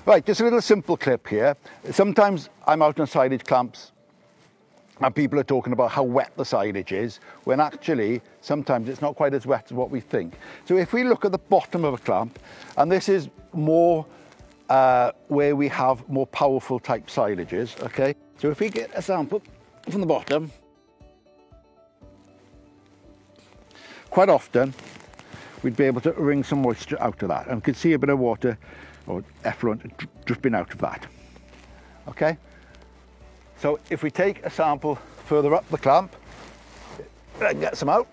Right, just a little simple clip here. Sometimes I'm out on silage clamps and people are talking about how wet the silage is, when actually sometimes it's not quite as wet as what we think. So if we look at the bottom of a clamp, and this is more where we have more powerful type silages, okay? So if we get a sample from the bottom, quite often we'd be able to wring some moisture out of that, and we could see a bit of water or effluent dripping out of that. Okay, so if we take a sample further up the clamp and get some out,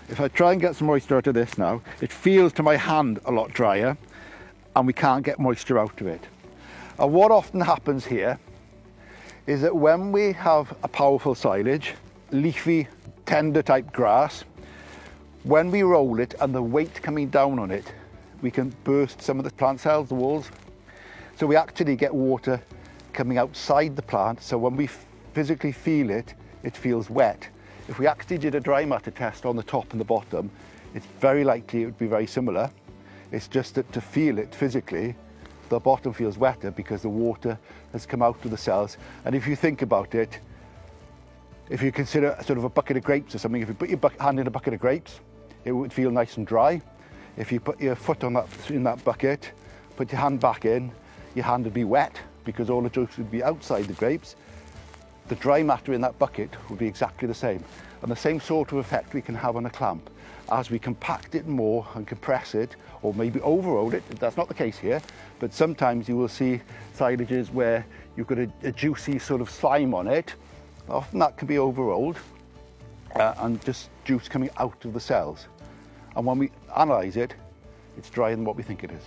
if I try and get some moisture out of this now, it feels to my hand a lot drier and we can't get moisture out of it. And what often happens here is that when we have a powerful silage, leafy, tender type grass, when we roll it and the weight coming down on it, we can burst some of the plant cells, the walls. So we actually get water coming outside the plant, so when we physically feel it, it feels wet. If we actually did a dry matter test on the top and the bottom, it's very likely it would be very similar. It's just that to feel it physically, the bottom feels wetter because the water has come out of the cells. And if you think about it, if you consider sort of a bucket of grapes or something, if you put your hand in a bucket of grapes, it would feel nice and dry. If you put your foot on in that bucket, put your hand back in, your hand would be wet because all the juice would be outside the grapes. The dry matter in that bucket would be exactly the same. And the same sort of effect we can have on a clamp. As we compact it more and compress it, or maybe overroll it, that's not the case here, but sometimes you will see silages where you've got a juicy sort of slime on it. Often that can be overrolled and just juice coming out of the cells. And when we analyse it, it's drier than what we think it is.